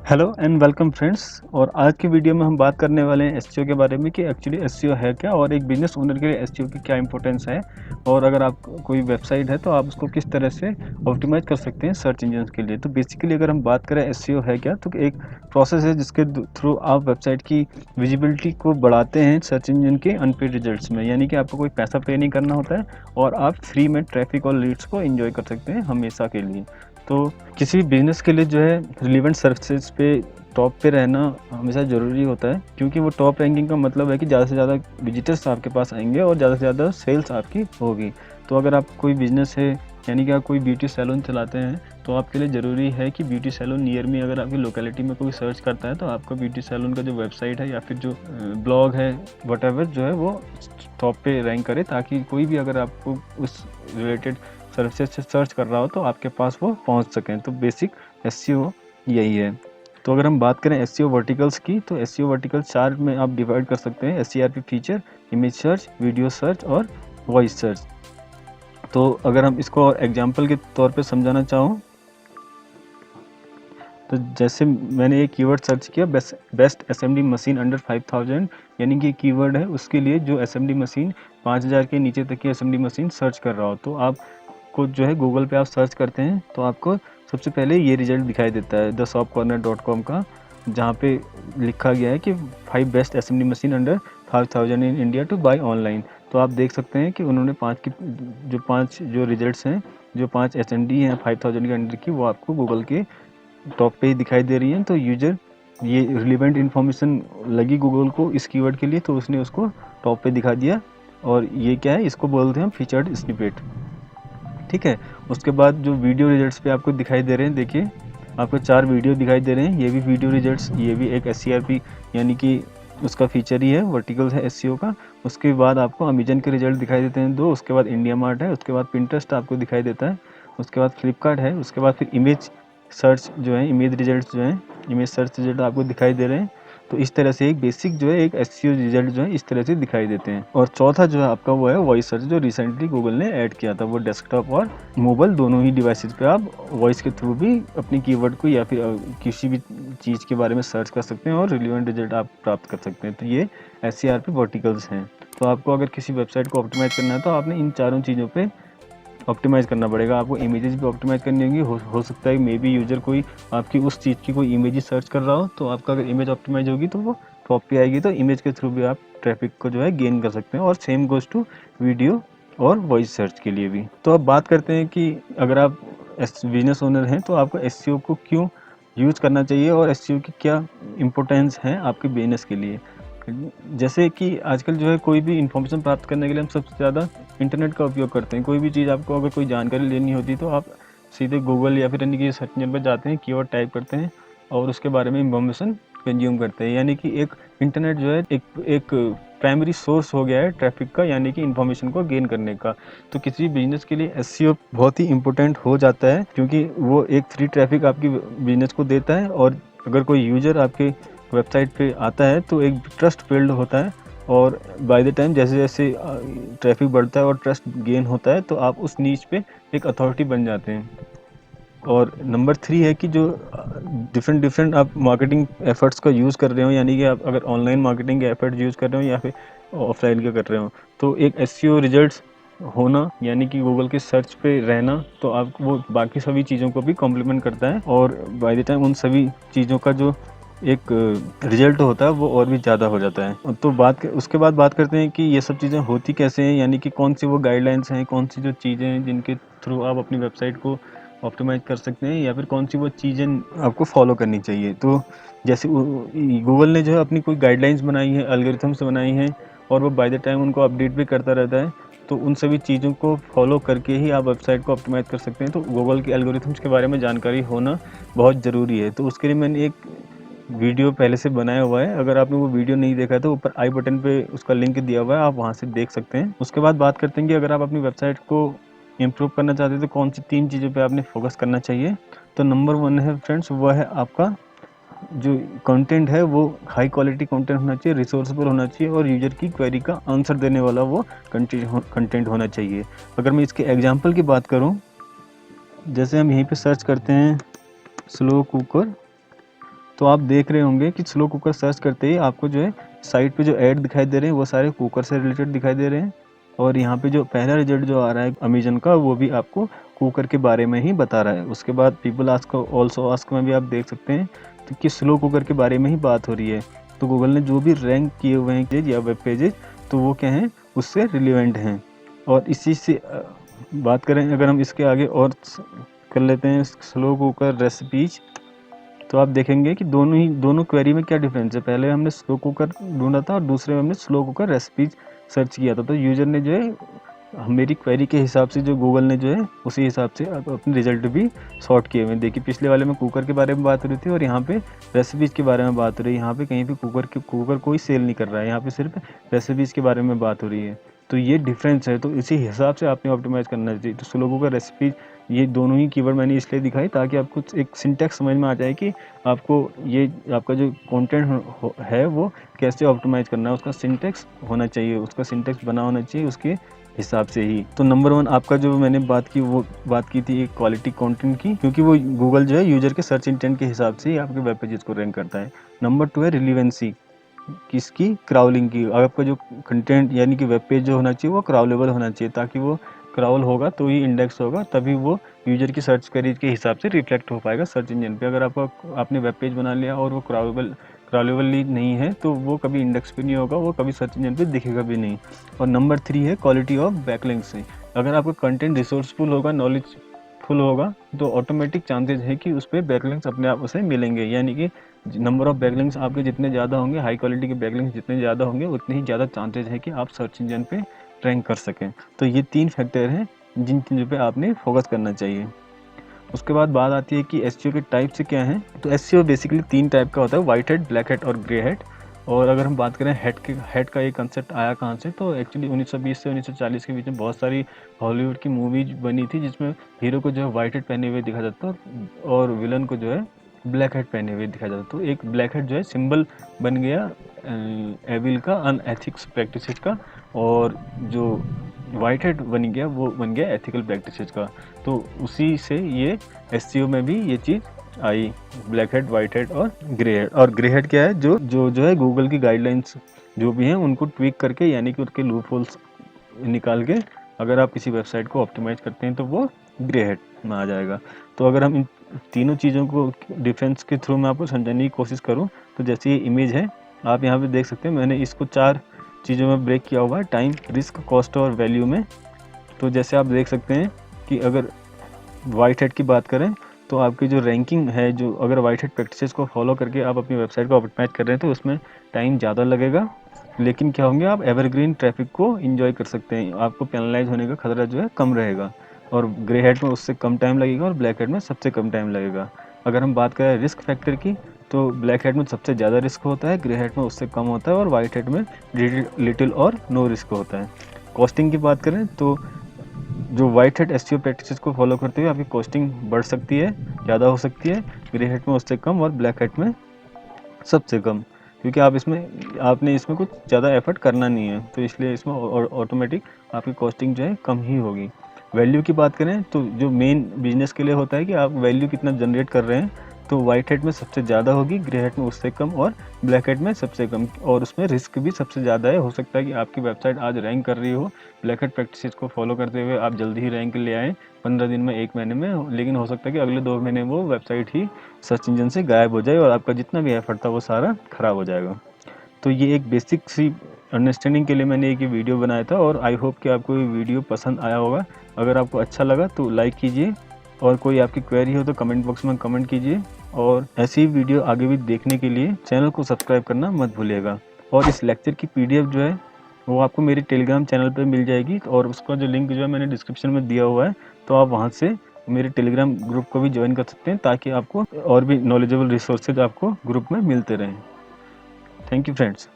Hello and welcome friends. और आज की वीडियो में हम बात करने वाले हैं एसईओ के बारे में कि एक्चुअली एसईओ है क्या और एक बिजनेस ओनर के लिए एसईओ की क्या इंपॉर्टेंस है। और अगर आप कोई वेबसाइट है तो आप उसको किस तरह से ऑप्टिमाइज कर सकते हैं सर्च इंजन के लिए। तो बेसिकली अगर हम बात करें एसईओ है क्या, तो एक प्रोसेस है जिसके थ्रू आप वेबसाइट की विजिबिलिटी को बढ़ाते हैं सर्च इंजन के अनपेड रिजल्ट्स में। यानी कि आपको कोई पैसा पे नहीं करना होता है और आप फ्री में ट्रैफिक और लीड्स को एंजॉय कर सकते हैं हमेशा के लिए। तो किसी भी बिजनेस के लिए जो है रिलेवेंट सर्विसेज पे टॉप पे रहना हमेशा ज़रूरी होता है, क्योंकि वो टॉप रैंकिंग का मतलब है कि ज़्यादा से ज़्यादा विजिटर्स आपके पास आएंगे और ज़्यादा से ज़्यादा सेल्स आपकी होगी। तो अगर आप कोई बिजनेस है, यानी कि आप कोई ब्यूटी सैलून चलाते हैं, तो आपके लिए ज़रूरी है कि ब्यूटी सैलून नियर में अगर आपकी लोकेलिटी में कोई सर्च करता है तो आपका ब्यूटी सैलून का जो वेबसाइट है या फिर जो ब्लॉग है वट जो है वो टॉप पे रैंक करे, ताकि कोई भी अगर आपको उस रिलेटेड सर्विसेज से सर्च कर रहा हो तो आपके पास वो पहुंच सकें। तो बेसिक एसईओ यही है। तो अगर हम बात करें एसईओ वर्टिकल्स की, तो एसईओ वर्टिकल 4 में आप डिवाइड कर सकते हैं: SERP feature, image search, video search और वॉइस सर्च। तो अगर हम इसको एग्जांपल के तौर पे समझाना चाहूँ, तो जैसे मैंने एक कीवर्ड सर्च किया, बेस्ट एसएमडी मशीन अंडर 5000, यानी कि कीवर्ड है उसके लिए जो एसएमडी मशीन 5000 के नीचे तक की एसएमडी मशीन सर्च कर रहा हो। तो आप को जो है गूगल पे आप सर्च करते हैं तो आपको सबसे पहले ये रिजल्ट दिखाई देता है theshopcorner.com का, जहाँ पे लिखा गया है कि 5 best SMD machine under 5000 in India to buy online. तो आप देख सकते हैं कि उन्होंने पाँच जो रिजल्ट्स हैं, जो 5 एसएमडी हैं 5000 के अंडर की, वो आपको गूगल के टॉप पे ही दिखाई दे रही हैं। तो यूजर ये रिलेवेंट इन्फॉर्मेशन लगी गूगल को इस कीवर्ड के लिए, तो उसने उसको टॉप पे दिखा दिया। और ये क्या है, इसको बोलते हैं हम फीचर्ड स्निपेट। ठीक है। उसके बाद जो वीडियो रिजल्ट्स पे आपको दिखाई दे रहे हैं, देखिए आपको 4 वीडियो दिखाई दे रहे हैं, ये भी वीडियो रिजल्ट्स, ये भी एक एससीआरपी यानी कि उसका फीचर ही है, वर्टिकल है एससीओ का। उसके बाद आपको अमेजन के रिजल्ट दिखाई देते हैं 2, उसके बाद इंडिया मार्ट है, उसके बाद पिंटरेस्ट आपको दिखाई देता है, उसके बाद फ्लिपकार्ट है, उसके बाद फिर इमेज सर्च जो है, इमेज रिजल्ट जो है, इमेज सर्च रिजल्ट आपको दिखाई दे रहे हैं। तो इस तरह से एक बेसिक जो है एक एसईओ रिजल्ट जो है इस तरह से दिखाई देते हैं। और चौथा जो है आपका वो है वॉइस सर्च, जो रिसेंटली गूगल ने ऐड किया था। वो डेस्कटॉप और मोबाइल दोनों ही डिवाइसेस पे आप वॉइस के थ्रू भी अपनी कीवर्ड को या फिर किसी भी चीज़ के बारे में सर्च कर सकते हैं और रिलेवेंट रिजल्ट आप प्राप्त कर सकते हैं। तो ये एसईआरपी वर्टिकल्स हैं। तो आपको अगर किसी वेबसाइट को ऑप्टिमाइज करना है तो आपने इन चारों चीज़ों पे ऑप्टिमाइज़ करना पड़ेगा। आपको इमेजेस भी ऑप्टिमाइज़ करनी होगी। हो सकता है मे बी यूज़र कोई आपकी उस चीज़ की कोई इमेज सर्च कर रहा हो, तो आपका अगर इमेज ऑप्टिमाइज़ होगी तो वो टॉप पे आएगी। तो इमेज के थ्रू भी आप ट्रैफिक को जो है गेन कर सकते हैं। और सेम गोज़ टू वीडियो और वॉइस सर्च के लिए भी। तो अब बात करते हैं कि अगर आप बिजनेस ओनर हैं तो आपको एसईओ को क्यों यूज़ करना चाहिए और एसईओ की क्या इम्पोर्टेंस है आपके बिजनेस के लिए। जैसे कि आजकल जो है कोई भी इन्फॉर्मेशन प्राप्त करने के लिए हम सबसे ज़्यादा इंटरनेट का उपयोग करते हैं। कोई भी चीज़ आपको अगर कोई जानकारी लेनी होती है तो आप सीधे गूगल या फिर अन्य किसी सर्च इंजन पर जाते हैं, कीवर्ड टाइप करते हैं और उसके बारे में इंफॉर्मेशन कंज्यूम करते हैं। यानी कि एक इंटरनेट जो है एक प्राइमरी सोर्स हो गया है ट्रैफिक का, यानी कि इन्फॉर्मेशन को गेन करने का। तो किसी बिजनेस के लिए एसईओ बहुत ही इंपॉर्टेंट हो जाता है, क्योंकि वो एक फ्री ट्रैफिक आपकी बिजनेस को देता है। और अगर कोई यूज़र आपके वेबसाइट पे आता है तो एक ट्रस्ट बिल्ड होता है, और बाय द टाइम जैसे जैसे ट्रैफिक बढ़ता है और ट्रस्ट गेन होता है तो आप उस नीच पे एक अथॉरिटी बन जाते हैं। और नंबर 3 है कि जो डिफरेंट आप मार्केटिंग एफर्ट्स का यूज़ कर रहे हो, यानी कि आप अगर ऑनलाइन मार्केटिंग के एफर्ट यूज़ कर रहे हो या फिर ऑफलाइन का कर रहे हो, तो एक एसईओ रिजल्ट्स होना यानी कि गूगल के सर्च पे रहना, तो आप वो बाकी सभी चीज़ों को भी कॉम्प्लीमेंट करता है। और बाय द टाइम उन सभी चीज़ों का जो एक रिजल्ट होता है वो और भी ज़्यादा हो जाता है। तो उसके बाद बात करते हैं कि ये सब चीज़ें होती कैसे हैं, यानी कि कौन सी वो गाइडलाइंस हैं, कौन सी जो चीज़ें हैं जिनके थ्रू आप अपनी वेबसाइट को ऑप्टिमाइज़ कर सकते हैं, या फिर कौन सी वो चीज़ें आपको फॉलो करनी चाहिए। तो जैसे गूगल ने जो है अपनी कोई गाइडलाइंस बनाई है, एल्गोरिथम्स बनाई हैं, और वो बाय द टाइम उनको अपडेट भी करता रहता है। तो उन सभी चीज़ों को फॉलो करके ही आप वेबसाइट को ऑप्टिमाइज़ कर सकते हैं। तो गूगल के एल्गोरिथम्स के बारे में जानकारी होना बहुत ज़रूरी है। तो उसके लिए मैंने एक वीडियो पहले से बनाया हुआ है। अगर आपने वो वीडियो नहीं देखा है तो ऊपर आई बटन पे उसका लिंक दिया हुआ है, आप वहाँ से देख सकते हैं। उसके बाद बात करते हैं कि अगर आप अपनी वेबसाइट को इम्प्रूव करना चाहते हैं तो कौन सी 3 चीज़ों पे आपने फोकस करना चाहिए। तो नंबर 1 है फ्रेंड्स, वो है आपका जो कंटेंट है वो हाई क्वालिटी कंटेंट होना चाहिए, रिसोर्सेबल होना चाहिए, और यूजर की क्वेरी का आंसर देने वाला वो कंटेंट होना चाहिए। अगर मैं इसके एग्जांपल की बात करूं, जैसे हम यहीं पे सर्च करते हैं स्लो कुकर, तो आप देख रहे होंगे कि स्लो कुकर सर्च करते ही आपको जो है साइट पे जो ऐड दिखाई दे रहे हैं वो सारे कुकर से रिलेटेड दिखाई दे रहे हैं। और यहाँ पे जो पहला रिजल्ट जो आ रहा है अमेजन का, वो भी आपको कुकर के बारे में ही बता रहा है। उसके बाद पीपल आस्क ऑल्सो आस्क में भी आप देख सकते हैं तो कि स्लो कुकर के बारे में ही बात हो रही है। तो गूगल ने जो भी रैंक किए हुए हैं पेज या वेब पेजेज, तो वो क्या हैं, उससे रिलेवेंट हैं। और इसी से बात करें अगर हम इसके आगे और कर लेते हैं स्लो कुकर रेसिपीज, तो आप देखेंगे कि दोनों क्वेरी में क्या डिफरेंस है। पहले हमने स्लो कुकर ढूंढा था और दूसरे में हमने स्लो कुकर रेसिपीज सर्च किया था। तो यूजर ने जो है मेरी क्वेरी के हिसाब से जो गूगल ने जो है उसी हिसाब से अपने रिजल्ट भी सॉर्ट किए हुए हैं। देखिए पिछले वाले में कुकर के बारे में बात हो रही थी और यहाँ पे रेसिपीज़ के बारे में बात हो रही है। यहाँ पे कहीं पे कुकर कोई सेल नहीं कर रहा है, यहाँ पे सिर्फ रेसिपीज़ के बारे में बात हो रही है। तो ये डिफरेंस है, तो इसी हिसाब से आपने ऑप्टिमाइज़ करना चाहिए। तो स्लो कुकर रेसिपीज, ये दोनों ही कीवर्ड मैंने इसलिए दिखाई ताकि आपको एक सिंटैक्स समझ में आ जाए कि आपको ये आपका जो कंटेंट है वो कैसे ऑप्टिमाइज़ करना है। उसका सिंटैक्स होना चाहिए, उसका सिंटैक्स बना होना चाहिए उसके हिसाब से ही। तो नंबर 1 आपका जो मैंने बात की वो बात की थी एक क्वालिटी कंटेंट की, क्योंकि वो गूगल जो है यूजर के सर्च इंटेंट के हिसाब से ही आपके वेब पेजेस को रैंक करता है। नंबर 2 है रिलीवेंसी, किसकी, क्राउलिंग की। आपका जो कंटेंट यानी कि वेब पेज जो होना चाहिए वो क्राउलेबल होना चाहिए, ताकि वो क्राउल होगा तो ही इंडेक्स होगा, तभी वो यूजर की सर्च क्वेरी के हिसाब से रिफ्लेक्ट हो पाएगा सर्च इंजन पे। अगर आपने वेब पेज बना लिया और वो क्राउलेबल नहीं है तो वो कभी इंडेक्स पे नहीं होगा, वो कभी सर्च इंजन पे दिखेगा भी नहीं। और नंबर 3 है क्वालिटी ऑफ बैकलिंक से। अगर आपका कंटेंट रिसोर्सफुल होगा, नॉलेजफुल होगा, तो ऑटोमेटिक चांसेस है कि उस पर बैकलिंक्स अपने आप उसे मिलेंगे। यानी कि नंबर ऑफ बैकलिंक्स आपके जितने ज़्यादा होंगे, हाई क्वालिटी के बैकलिंक्स जितने ज़्यादा होंगे, उतने ही ज़्यादा चांसेस है कि आप सर्च इंजन पे रैंक कर सकें। तो ये 3 फैक्टर हैं जिन चीज़ों पे आपने फोकस करना चाहिए। उसके बाद बात आती है कि एसईओ के टाइप से क्या हैं। तो एसईओ बेसिकली 3 टाइप का होता है, व्हाइट हैट, ब्लैक हैट और ग्रे हैट। और अगर हम बात करें हेड का ये कंसेप्ट आया कहाँ से, तो एक्चुअली 1920 से 1940 के बीच में बहुत सारी हॉलीवुड की मूवीज बनी थी जिसमें हीरो को जो है व्हाइट हेड पहने हुए दिखा जाता और विलन को जो है ब्लैक हेड पहने हुए दिखा जाता। तो एक ब्लैक हेड जो है सिंबल बन गया एविल का, अनएथिक्स प्रैक्टिसेस का, और जो वाइट हेड बन गया वो बन गया एथिकल प्रैक्टिसेस का। तो उसी से ये एससीओ में भी ये चीज़ आई, ब्लैक हेड, वाइट हेड और ग्रे हेड। और ग्रे हेड क्या है, जो है गूगल की गाइडलाइंस जो भी हैं उनको ट्वीक करके, यानी कि उनके लूप होल्स निकाल के अगर आप किसी वेबसाइट को ऑप्टिमाइज़ करते हैं तो वो ग्रे हेड में आ जाएगा। तो अगर हम इन तीनों चीज़ों को डिफरेंस के थ्रू मैं आपको समझाने की कोशिश करूँ, तो जैसे ये इमेज है आप यहाँ पे देख सकते हैं, मैंने इसको 4 चीज़ों में ब्रेक किया हुआ है, टाइम, रिस्क, कॉस्ट और वैल्यू में। तो जैसे आप देख सकते हैं कि अगर वाइट हेड की बात करें तो आपकी जो रैंकिंग है, जो अगर वाइट हेड प्रैक्टिसेस को फॉलो करके आप अपनी वेबसाइट को ऑप्टिमाइज कर रहे हैं तो उसमें टाइम ज़्यादा लगेगा, लेकिन क्या होंगे, आप एवरग्रीन ट्रैफिक को एंजॉय कर सकते हैं, आपको पेनलाइज होने का खतरा जो है कम रहेगा। और ग्रे हेड में उससे कम टाइम लगेगा और ब्लैक हेड में सबसे कम टाइम लगेगा। अगर हम बात करें रिस्क फैक्टर की, तो ब्लैक हेड में सबसे ज़्यादा रिस्क होता है, ग्रे हेड में उससे कम होता है और वाइट हेड में लिटिल और नो रिस्क होता है। कॉस्टिंग की बात करें तो जो वाइट हेड एसईओ प्रैक्टिसेस को फॉलो करते हुए आपकी कॉस्टिंग बढ़ सकती है, ज़्यादा हो सकती है, ग्रे हेड में उससे कम और ब्लैक हेड में सबसे कम, क्योंकि आपने इसमें कुछ ज़्यादा एफर्ट करना नहीं है, तो इसलिए इसमें ऑटोमेटिक आपकी कॉस्टिंग जो है कम ही होगी। वैल्यू की बात करें तो जो मेन बिजनेस के लिए होता है कि आप वैल्यू कितना जनरेट कर रहे हैं, तो वाइट हेड में सबसे ज़्यादा होगी, ग्रे हेड में उससे कम और ब्लैक हेड में सबसे कम। और उसमें रिस्क भी सबसे ज़्यादा है, हो सकता है कि आपकी वेबसाइट आज रैंक कर रही हो ब्लैक हेड प्रैक्टिसेस को फॉलो करते हुए, आप जल्दी ही रैंक ले आएँ 15 दिन में, 1 महीने में, लेकिन हो सकता है कि अगले 2 महीने वो वेबसाइट ही सर्च इंजन से गायब हो जाए और आपका जितना भी एफर्ट था वो सारा ख़राब हो जाएगा। तो ये एक बेसिक सी अंडरस्टैंडिंग के लिए मैंने एक ये वीडियो बनाया था और आई होप कि आपको ये वीडियो पसंद आया होगा। अगर आपको अच्छा लगा तो लाइक कीजिए और कोई आपकी क्वेरी हो तो कमेंट बॉक्स में कमेंट कीजिए, और ऐसी वीडियो आगे भी देखने के लिए चैनल को सब्सक्राइब करना मत भूलिएगा। और इस लेक्चर की पीडीएफ जो है वो आपको मेरे टेलीग्राम चैनल पर मिल जाएगी, और उसका जो लिंक जो है मैंने डिस्क्रिप्शन में दिया हुआ है, तो आप वहाँ से मेरे टेलीग्राम ग्रुप को भी ज्वाइन कर सकते हैं ताकि आपको और भी नॉलेजेबल रिसोर्सेज आपको ग्रुप में मिलते रहें। Thank you friends.